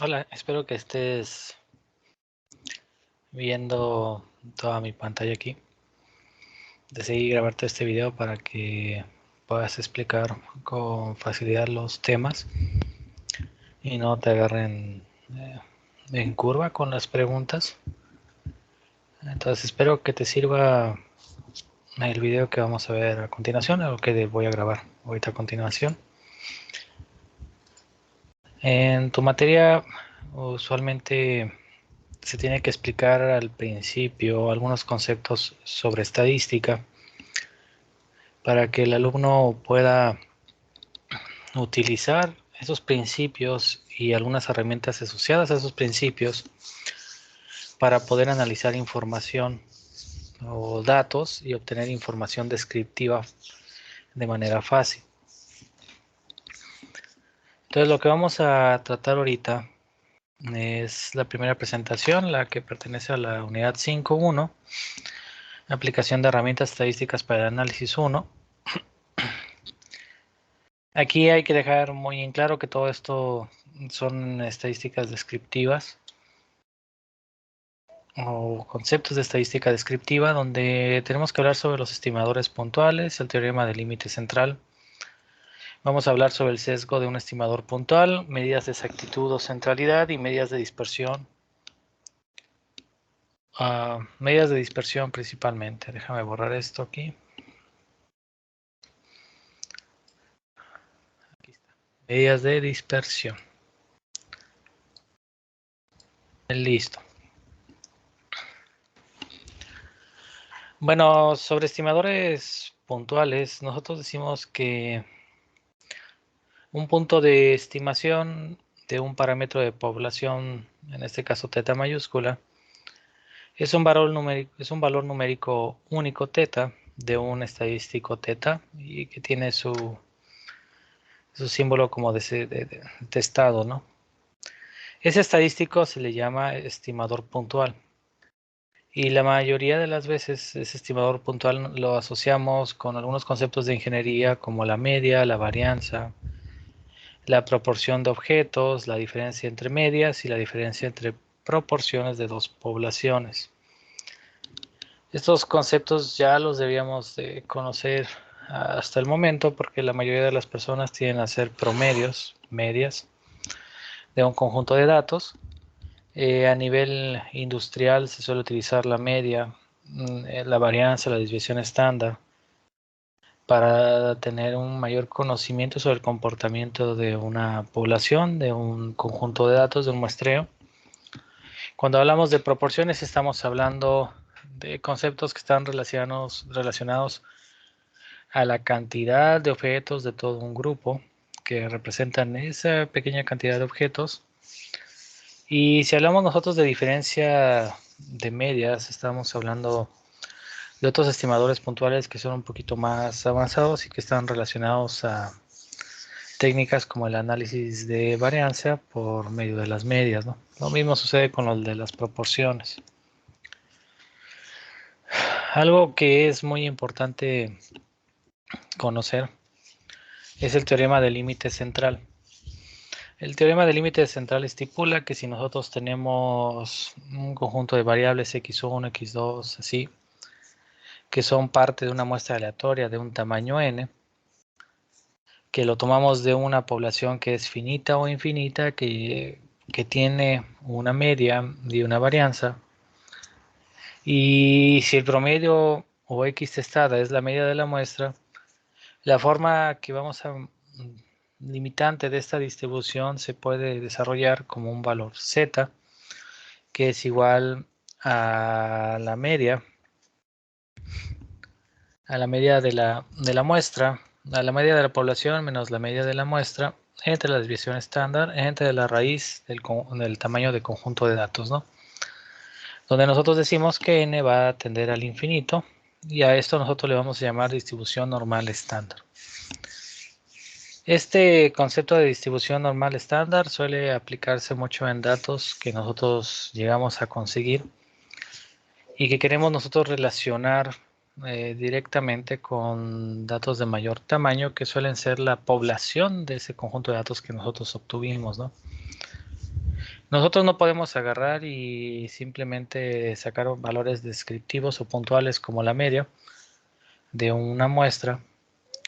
Hola, espero que estés viendo toda mi pantalla aquí. Decidí grabarte este video para que puedas explicar con facilidad los temas y no te agarren en curva con las preguntas. Entonces espero que te sirva el video que vamos a ver a continuación, o que voy a grabar ahorita a continuación. En tu materia usualmente se tiene que explicar al principio algunos conceptos sobre estadística para que el alumno pueda utilizar esos principios y algunas herramientas asociadas a esos principios para poder analizar información o datos y obtener información descriptiva de manera fácil. Entonces lo que vamos a tratar ahorita es la primera presentación, la que pertenece a la unidad 5.1, aplicación de herramientas estadísticas para el análisis 1. Aquí hay que dejar muy en claro que todo esto son estadísticas descriptivas o conceptos de estadística descriptiva, donde tenemos que hablar sobre los estimadores puntuales, el teorema del límite central. Vamos a hablar sobre el sesgo de un estimador puntual, medidas de exactitud o centralidad y medidas de dispersión. Medidas de dispersión principalmente. Déjame borrar esto aquí. Aquí está. Medidas de dispersión. Listo. Bueno, sobre estimadores puntuales, nosotros decimos que un punto de estimación de un parámetro de población, en este caso teta mayúscula, es un valor numérico único teta de un estadístico teta y que tiene su símbolo como de estado, ¿no? Ese estadístico se le llama estimador puntual. Y la mayoría de las veces ese estimador puntual lo asociamos con algunos conceptos de ingeniería como la media, la varianza, la proporción de objetos, la diferencia entre medias y la diferencia entre proporciones de dos poblaciones. Estos conceptos ya los debíamos de conocer hasta el momento porque la mayoría de las personas tienden a hacer promedios, medias, de un conjunto de datos. A nivel industrial se suele utilizar la media, la varianza, la desviación estándar, para tener un mayor conocimiento sobre el comportamiento de una población, de un conjunto de datos, de un muestreo. Cuando hablamos de proporciones estamos hablando de conceptos que están relacionados a la cantidad de objetos de todo un grupo que representan esa pequeña cantidad de objetos. Y si hablamos nosotros de diferencia de medias, estamos hablando de otros estimadores puntuales que son un poquito más avanzados y que están relacionados a técnicas como el análisis de varianza por medio de las medias, ¿no? Lo mismo sucede con lo de las proporciones. Algo que es muy importante conocer es el teorema del límite central. El teorema del límite central estipula que si nosotros tenemos un conjunto de variables x1, x2, así, que son parte de una muestra aleatoria de un tamaño n, que lo tomamos de una población que es finita o infinita, que tiene una media y una varianza, y si el promedio o x testada es la media de la muestra, la forma que vamos a limitante de esta distribución se puede desarrollar como un valor z, que es igual a la media de la muestra, a la media de la población menos la media de la muestra, entre la desviación estándar, entre la raíz del tamaño de conjunto de datos, ¿no? Donde nosotros decimos que n va a tender al infinito, y a esto nosotros le vamos a llamar distribución normal estándar. Este concepto de distribución normal estándar suele aplicarse mucho en datos que nosotros llegamos a conseguir y que queremos nosotros relacionar directamente con datos de mayor tamaño, que suelen ser la población de ese conjunto de datos que nosotros obtuvimos, ¿no? Nosotros no podemos agarrar y simplemente sacar valores descriptivos o puntuales como la media de una muestra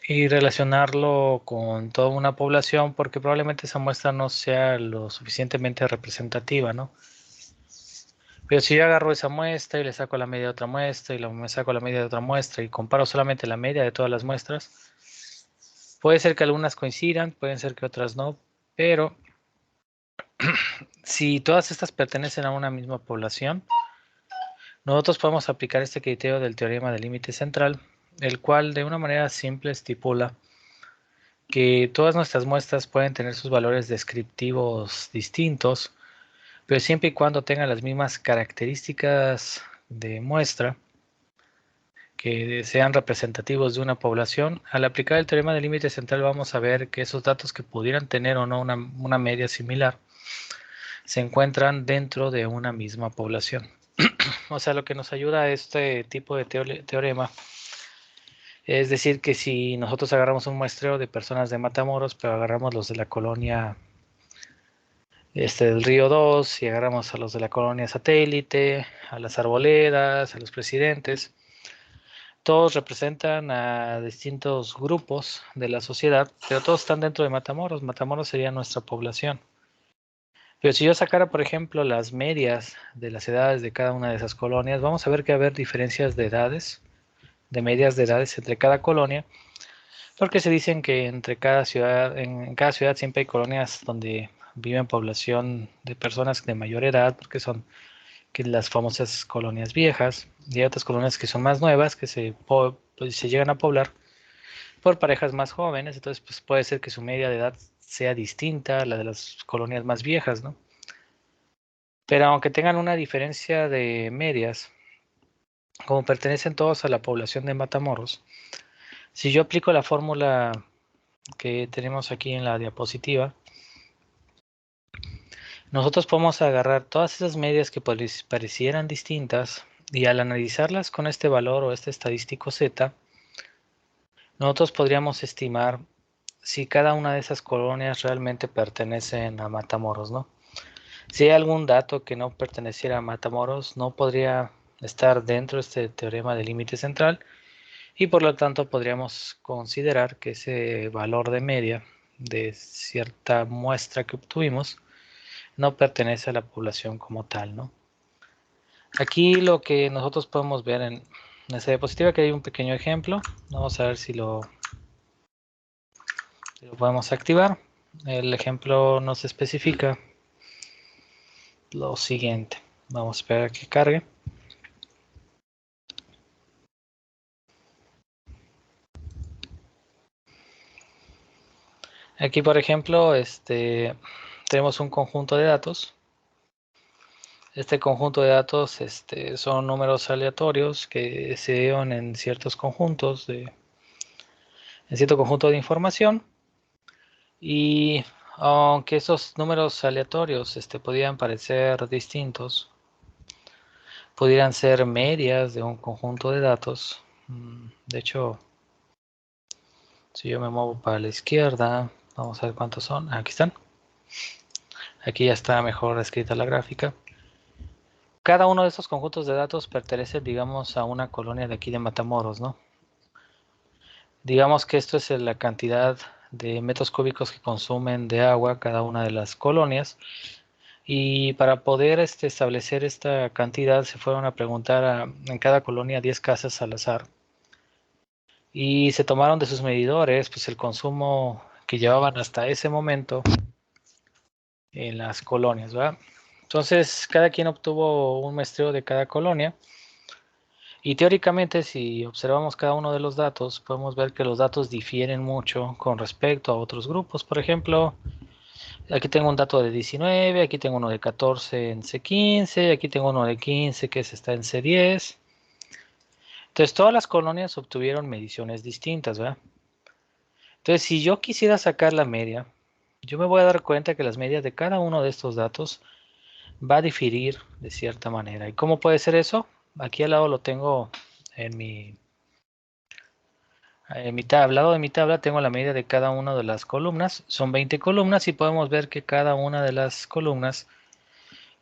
y relacionarlo con toda una población porque probablemente esa muestra no sea lo suficientemente representativa, ¿no? Pero si yo agarro esa muestra y le saco la media de otra muestra y me saco la media de otra muestra y comparo solamente la media de todas las muestras, puede ser que algunas coincidan, pueden ser que otras no, pero si todas estas pertenecen a una misma población, nosotros podemos aplicar este criterio del teorema del límite central, el cual de una manera simple estipula que todas nuestras muestras pueden tener sus valores descriptivos distintos, pero siempre y cuando tengan las mismas características de muestra que sean representativos de una población. Al aplicar el teorema del límite central vamos a ver que esos datos que pudieran tener o no una media similar se encuentran dentro de una misma población. O sea, lo que nos ayuda a este tipo de teorema es decir que si nosotros agarramos un muestreo de personas de Matamoros, pero agarramos los de la colonia del Río 2 y agarramos a los de la colonia Satélite, a las Arboledas, a los presidentes, todos representan a distintos grupos de la sociedad, pero todos están dentro de Matamoros. Matamoros sería nuestra población. Pero si yo sacara, por ejemplo, las medias de las edades de cada una de esas colonias, vamos a ver que va a haber diferencias de edades, de medias de edades entre cada colonia, porque se dicen que entre cada ciudad, en cada ciudad siempre hay colonias donde viven población de personas de mayor edad, porque son que las famosas colonias viejas, y hay otras colonias que son más nuevas, que pues, se llegan a poblar por parejas más jóvenes, entonces pues puede ser que su media de edad sea distinta a la de las colonias más viejas, ¿no? Pero aunque tengan una diferencia de medias, como pertenecen todos a la población de Matamoros, si yo aplico la fórmula que tenemos aquí en la diapositiva, nosotros podemos agarrar todas esas medias que parecieran distintas y al analizarlas con este valor o este estadístico Z, nosotros podríamos estimar si cada una de esas colonias realmente pertenecen a Matamoros, ¿no? Si hay algún dato que no perteneciera a Matamoros, no podría estar dentro de este teorema del límite central y por lo tanto podríamos considerar que ese valor de media de cierta muestra que obtuvimos no pertenece a la población como tal, ¿no? Aquí lo que nosotros podemos ver en esta diapositiva, que hay un pequeño ejemplo, vamos a ver si lo podemos activar. El ejemplo nos especifica lo siguiente. Vamos a esperar a que cargue. Aquí, por ejemplo, tenemos un conjunto de datos. Este conjunto de datos son números aleatorios que se dieron en ciertos conjuntos, en cierto conjunto de información. Y aunque esos números aleatorios podían parecer distintos, pudieran ser medias de un conjunto de datos. De hecho, si yo me muevo para la izquierda, vamos a ver cuántos son. Aquí están. Aquí ya está mejor escrita la gráfica. Cada uno de estos conjuntos de datos pertenece, digamos, a una colonia de aquí de Matamoros, ¿no? Digamos que esto es la cantidad de metros cúbicos que consumen de agua cada una de las colonias. Y para poder establecer esta cantidad se fueron a preguntar en cada colonia 10 casas al azar. Y se tomaron de sus medidores pues el consumo que llevaban hasta ese momento en las colonias, ¿verdad? Entonces cada quien obtuvo un muestreo de cada colonia. Y teóricamente si observamos cada uno de los datos, podemos ver que los datos difieren mucho con respecto a otros grupos. Por ejemplo, aquí tengo un dato de 19, aquí tengo uno de 14 en C15, aquí tengo uno de 15 que está en C10. Entonces todas las colonias obtuvieron mediciones distintas, ¿verdad? Entonces si yo quisiera sacar la media, yo me voy a dar cuenta que las medias de cada uno de estos datos va a diferir de cierta manera. ¿Y cómo puede ser eso? Aquí al lado lo tengo en mi tabla. Al lado de mi tabla tengo la media de cada una de las columnas. Son 20 columnas y podemos ver que cada una de las columnas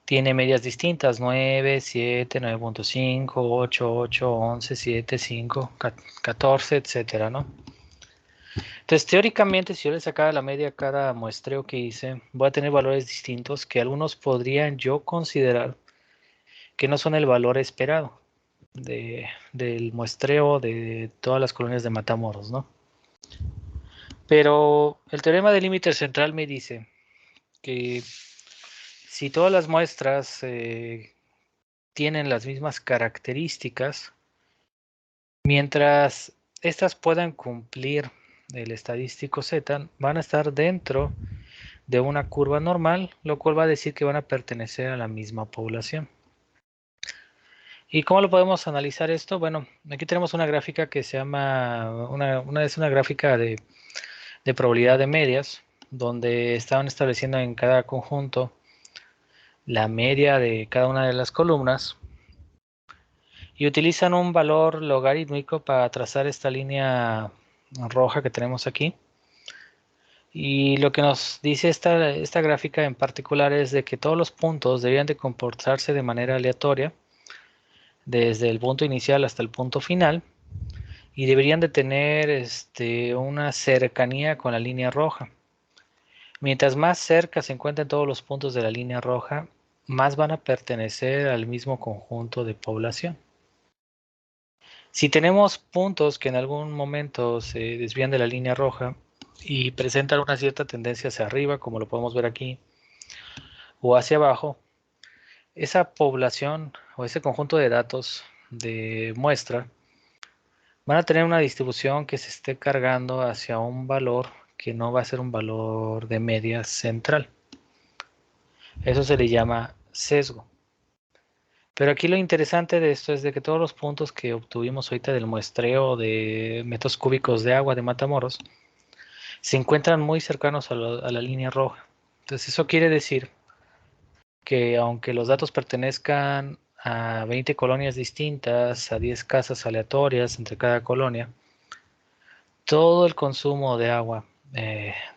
tiene medias distintas, 9, 7, 9.5, 8, 8, 11, 7, 5, 14, etcétera, ¿no? Entonces, teóricamente, si yo le sacara la media a cada muestreo que hice, voy a tener valores distintos que algunos podrían yo considerar que no son el valor esperado del muestreo de todas las colonias de Matamoros, ¿no? Pero el teorema del límite central me dice que si todas las muestras tienen las mismas características, mientras estas puedan cumplir el estadístico Z, van a estar dentro de una curva normal, lo cual va a decir que van a pertenecer a la misma población. ¿Y cómo lo podemos analizar esto? Bueno, aquí tenemos una gráfica que se llama, es una gráfica de probabilidad de medias, donde estaban estableciendo en cada conjunto la media de cada una de las columnas y utilizan un valor logarítmico para trazar esta línea roja que tenemos aquí. Y lo que nos dice esta gráfica en particular es de que todos los puntos deberían de comportarse de manera aleatoria desde el punto inicial hasta el punto final y deberían de tener una cercanía con la línea roja. Mientras más cerca se encuentren todos los puntos de la línea roja, más van a pertenecer al mismo conjunto de población. Si tenemos puntos que en algún momento se desvían de la línea roja y presentan una cierta tendencia hacia arriba, como lo podemos ver aquí, o hacia abajo, esa población o ese conjunto de datos de muestra van a tener una distribución que se esté cargando hacia un valor que no va a ser un valor de media central. Eso se le llama sesgo. Pero aquí lo interesante de esto es de que todos los puntos que obtuvimos ahorita del muestreo de metros cúbicos de agua de Matamoros se encuentran muy cercanos a la línea roja. Entonces eso quiere decir que aunque los datos pertenezcan a 20 colonias distintas, a 10 casas aleatorias entre cada colonia, todo el consumo de agua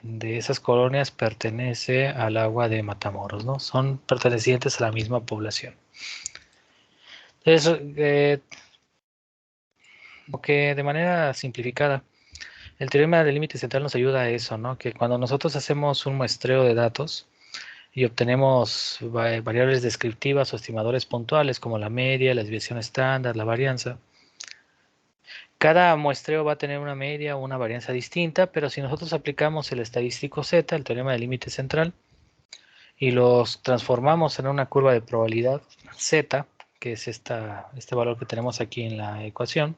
de esas colonias pertenece al agua de Matamoros, ¿no? Son pertenecientes a la misma población. Entonces, que de manera simplificada, el teorema del límite central nos ayuda a eso, ¿no? Que cuando nosotros hacemos un muestreo de datos y obtenemos variables descriptivas o estimadores puntuales como la media, la desviación estándar, la varianza, cada muestreo va a tener una media o una varianza distinta, pero si nosotros aplicamos el estadístico Z, el teorema del límite central, y los transformamos en una curva de probabilidad Z, que es este valor que tenemos aquí en la ecuación,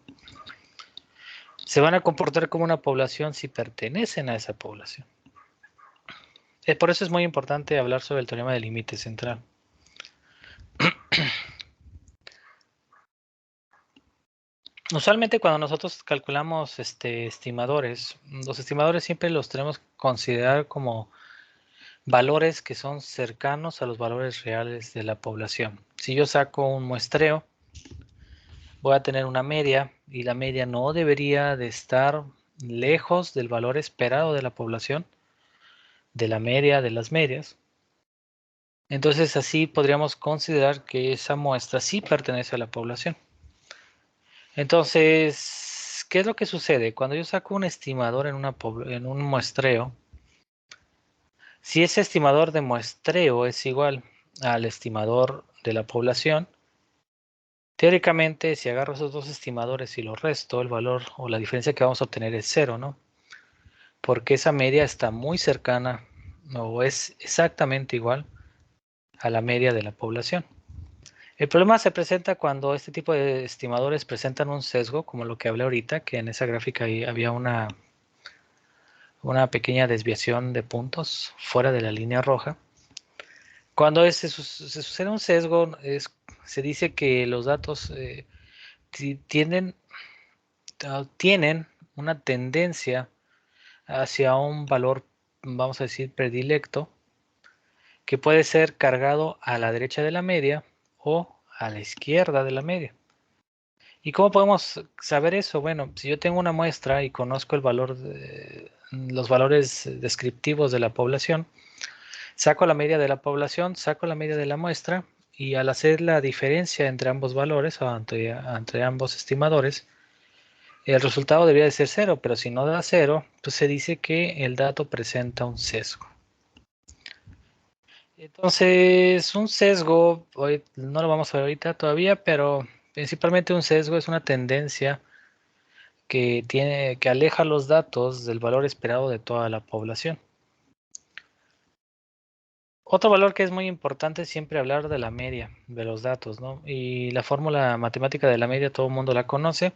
se van a comportar como una población si pertenecen a esa población. Por eso es muy importante hablar sobre el teorema del límite central. Usualmente cuando nosotros calculamos estimadores, los estimadores siempre los tenemos que considerar como valores que son cercanos a los valores reales de la población. Si yo saco un muestreo, voy a tener una media y la media no debería de estar lejos del valor esperado de la población, de la media de las medias. Entonces así podríamos considerar que esa muestra sí pertenece a la población. Entonces, ¿qué es lo que sucede? Cuando yo saco un estimador en un muestreo, si ese estimador de muestreo es igual al estimador de la población, teóricamente si agarro esos dos estimadores y los resto, el valor o la diferencia que vamos a obtener es cero, ¿no? Porque esa media está muy cercana o es exactamente igual a la media de la población. El problema se presenta cuando este tipo de estimadores presentan un sesgo, como lo que hablé ahorita, que en esa gráfica ahí había una pequeña desviación de puntos fuera de la línea roja. Cuando se sucede un sesgo, se dice que los datos tienen una tendencia hacia un valor, vamos a decir, predilecto, que puede ser cargado a la derecha de la media o a la izquierda de la media. ¿Y cómo podemos saber eso? Bueno, si yo tengo una muestra y conozco los valores descriptivos de la población, saco la media de la población, saco la media de la muestra y al hacer la diferencia entre ambos valores o entre ambos estimadores, el resultado debería de ser cero, pero si no da cero, pues se dice que el dato presenta un sesgo. Entonces, un sesgo, hoy no lo vamos a ver ahorita todavía, pero principalmente un sesgo es una tendencia que aleja los datos del valor esperado de toda la población. Otro valor que es muy importante es siempre hablar de la media de los datos, ¿no? Y la fórmula matemática de la media todo el mundo la conoce.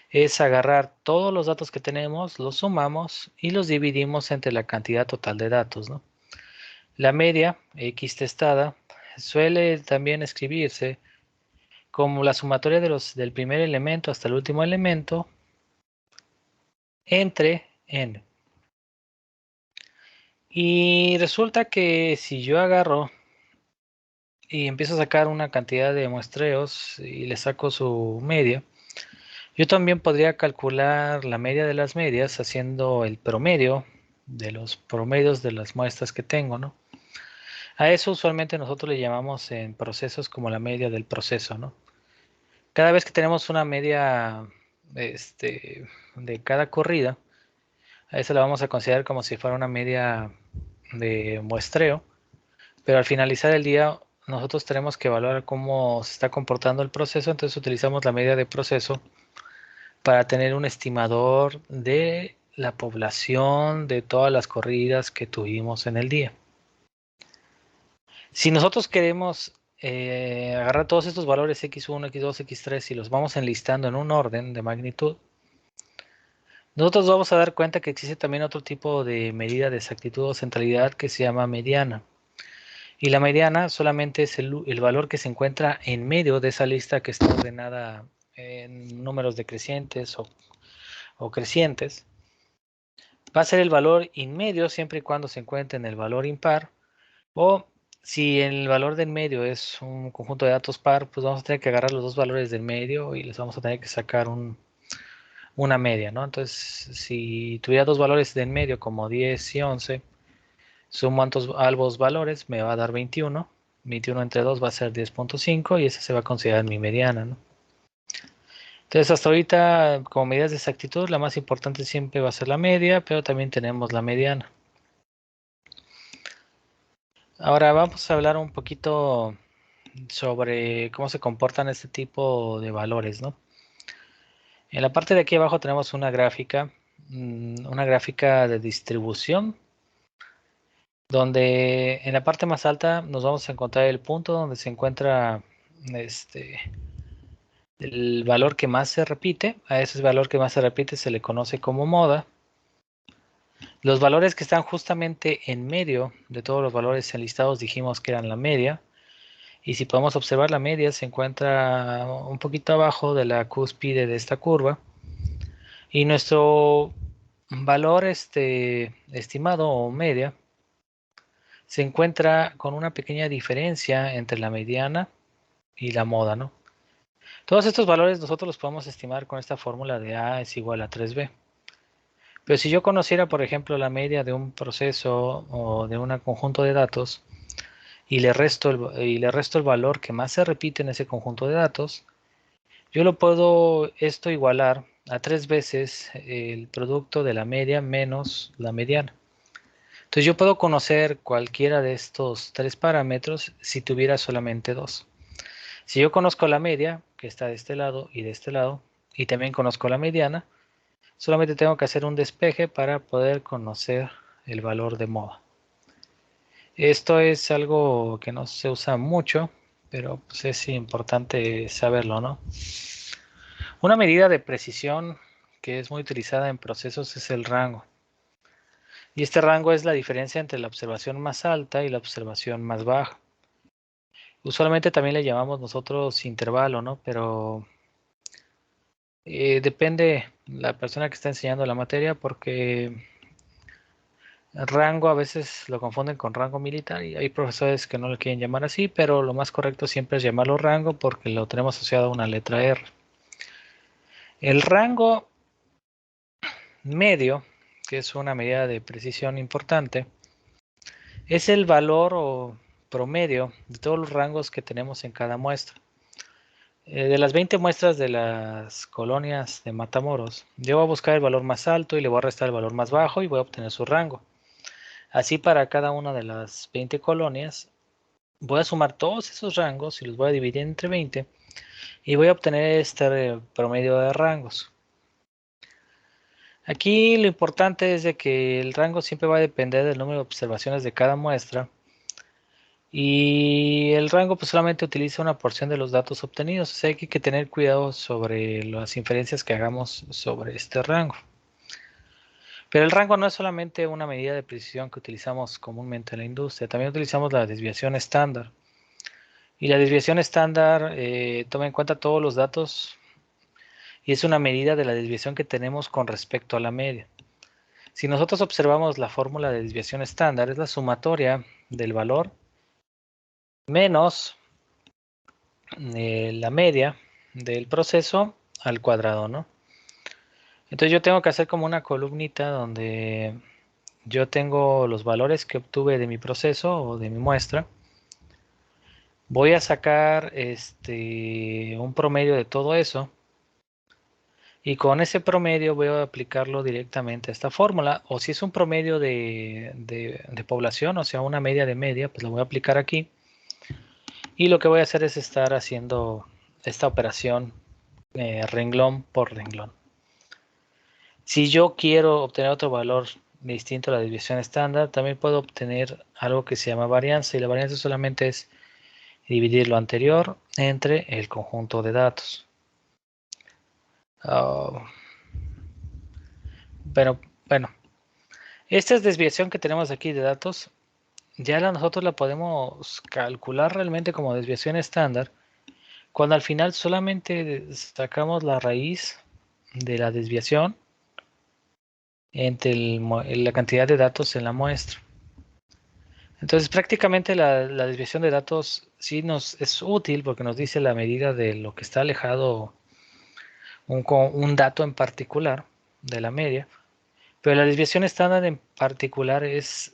Es agarrar todos los datos que tenemos, los sumamos y los dividimos entre la cantidad total de datos, ¿no? La media, x testada, suele también escribirse como la sumatoria del primer elemento hasta el último elemento entre n. Y resulta que si yo agarro y empiezo a sacar una cantidad de muestreos y le saco su media, yo también podría calcular la media de las medias haciendo el promedio de los promedios de las muestras que tengo, ¿no? A eso usualmente nosotros le llamamos en procesos como la media del proceso, ¿no? Cada vez que tenemos una media de cada corrida, a eso la vamos a considerar como si fuera una media de muestreo, pero al finalizar el día nosotros tenemos que evaluar cómo se está comportando el proceso, entonces utilizamos la media de proceso para tener un estimador de la población de todas las corridas que tuvimos en el día. Si nosotros queremos agarrar todos estos valores x1, x2, x3 y los vamos enlistando en un orden de magnitud, nosotros vamos a dar cuenta que existe también otro tipo de medida de exactitud o centralidad que se llama mediana. Y la mediana solamente es el valor que se encuentra en medio de esa lista que está ordenada en números decrecientes o crecientes. Va a ser el valor inmedio siempre y cuando se encuentre en el valor impar. O si el valor del medio es un conjunto de datos par, pues vamos a tener que agarrar los dos valores del medio y les vamos a tener que sacar una media, ¿no? Entonces, si tuviera dos valores del medio como 10 y 11, sumo ambos valores, me va a dar 21. 21 entre 2 va a ser 10.5 y esa se va a considerar mi mediana, ¿no? Entonces, hasta ahorita, como medidas de exactitud, la más importante siempre va a ser la media, pero también tenemos la mediana. Ahora vamos a hablar un poquito sobre cómo se comportan este tipo de valores, ¿no? En la parte de aquí abajo tenemos una gráfica de distribución, donde en la parte más alta nos vamos a encontrar el punto donde se encuentra el valor que más se repite. A ese valor que más se repite se le conoce como moda. Los valores que están justamente en medio de todos los valores enlistados dijimos que eran la media. Y si podemos observar, la media se encuentra un poquito abajo de la cúspide de esta curva. Y nuestro valor estimado o media se encuentra con una pequeña diferencia entre la mediana y la moda, ¿no? Todos estos valores nosotros los podemos estimar con esta fórmula de A es igual a 3B. Pero si yo conociera, por ejemplo, la media de un proceso o de un conjunto de datos y le resto el valor que más se repite en ese conjunto de datos, yo lo puedo esto igualar a 3 veces el producto de la media menos la mediana. Entonces yo puedo conocer cualquiera de estos tres parámetros si tuviera solamente dos. Si yo conozco la media, que está de este lado y de este lado, y también conozco la mediana, solamente tengo que hacer un despeje para poder conocer el valor de moda. Esto es algo que no se usa mucho, pero pues es importante saberlo, ¿no? Una medida de precisión que es muy utilizada en procesos es el rango. Y este rango es la diferencia entre la observación más alta y la observación más baja. Usualmente también le llamamos nosotros intervalo, ¿no? Pero depende la persona que está enseñando la materia porque rango a veces lo confunden con rango militar y hay profesores que no lo quieren llamar así, pero lo más correcto siempre es llamarlo rango porque lo tenemos asociado a una letra R. El rango medio, que es una medida de precisión importante, es el valor o promedio de todos los rangos que tenemos en cada muestra. De las 20 muestras de las colonias de Matamoros, yo voy a buscar el valor más alto y le voy a restar el valor más bajo y voy a obtener su rango. Así para cada una de las 20 colonias, voy a sumar todos esos rangos y los voy a dividir entre 20 y voy a obtener este promedio de rangos. Aquí lo importante es de que el rango siempre va a depender del número de observaciones de cada muestra y el rango pues solamente utiliza una porción de los datos obtenidos, o sea, hay que tener cuidado sobre las inferencias que hagamos sobre este rango. Pero el rango no es solamente una medida de precisión que utilizamos comúnmente en la industria, también utilizamos la desviación estándar. Y la desviación estándar toma en cuenta todos los datos y es una medida de la desviación que tenemos con respecto a la media. Si nosotros observamos la fórmula de desviación estándar, es la sumatoria del valor menos la media del proceso al cuadrado, ¿no? Entonces yo tengo que hacer como una columnita donde yo tengo los valores que obtuve de mi proceso o de mi muestra. Voy a sacar un promedio de todo eso. Y con ese promedio voy a aplicarlo directamente a esta fórmula. O si es un promedio de población, o sea, una media de media, pues lo voy a aplicar aquí. Y lo que voy a hacer es estar haciendo esta operación renglón por renglón. Si yo quiero obtener otro valor distinto a la desviación estándar, también puedo obtener algo que se llama varianza. Y la varianza solamente es dividir lo anterior entre el conjunto de datos. Pero bueno, esta es desviación que tenemos aquí de datos. Ya nosotros la podemos calcular realmente como desviación estándar cuando al final solamente sacamos la raíz de la desviación entre la cantidad de datos en la muestra. Entonces prácticamente la desviación de datos sí nos es útil porque nos dice la medida de lo que está alejado un dato en particular de la media, pero la desviación estándar en particular es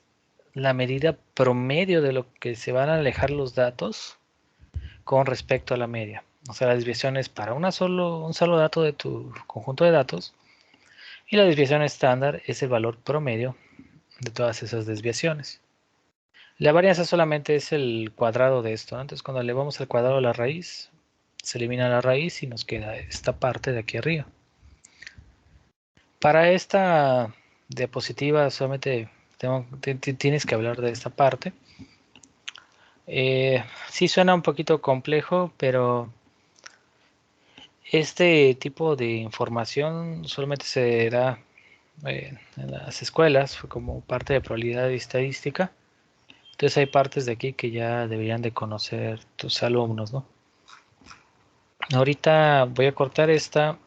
la medida promedio de lo que se van a alejar los datos con respecto a la media. O sea, la desviación es para un solo dato de tu conjunto de datos y la desviación estándar es el valor promedio de todas esas desviaciones. La varianza solamente es el cuadrado de esto, ¿no? Entonces cuando le vamos al cuadrado a la raíz, se elimina la raíz y nos queda esta parte de aquí arriba. Para esta diapositiva solamente tienes que hablar de esta parte. Sí suena un poquito complejo, pero este tipo de información solamente se da en las escuelas como parte de probabilidad y estadística. Entonces hay partes de aquí que ya deberían de conocer tus alumnos, ¿no? Ahorita voy a cortar esta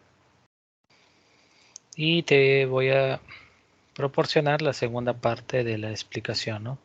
y te voy a proporcionar la segunda parte de la explicación, ¿no?